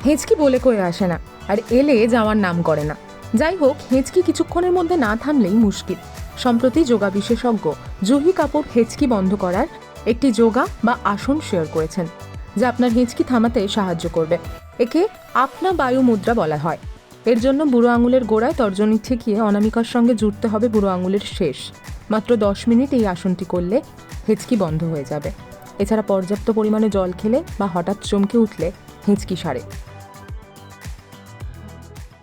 হেঁচকি বলে কয়ে আসে না, আর এলে যাওয়ার নাম করে না। যাই হোক, হেঁচকি কিছুক্ষণের মধ্যে না থামলেই মুশকিল। সম্প্রতি যোগা বিশেষজ্ঞ জুহি কাপুর হেঁচকি বন্ধ করার একটি যোগা বা আসন শেয়ার করেছেন, যা আপনার হেঁচকি থামাতে সাহায্য করবে। একে আপনা বায়ু মুদ্রা বলা হয়। এর জন্য বুড়ো আঙুলের গোড়ায় তর্জনী ঠেকিয়ে অনামিকার সঙ্গে জুড়তে হবে বুড়ো আঙুলের শেষ। মাত্র 10 মিনিট এই আসনটি করলে হেঁচকি বন্ধ হয়ে যাবে। এছাড়া পর্যাপ্ত পরিমাণে জল খেলে বা হঠাৎ চমকে উঠলে হেঁচকি সারে।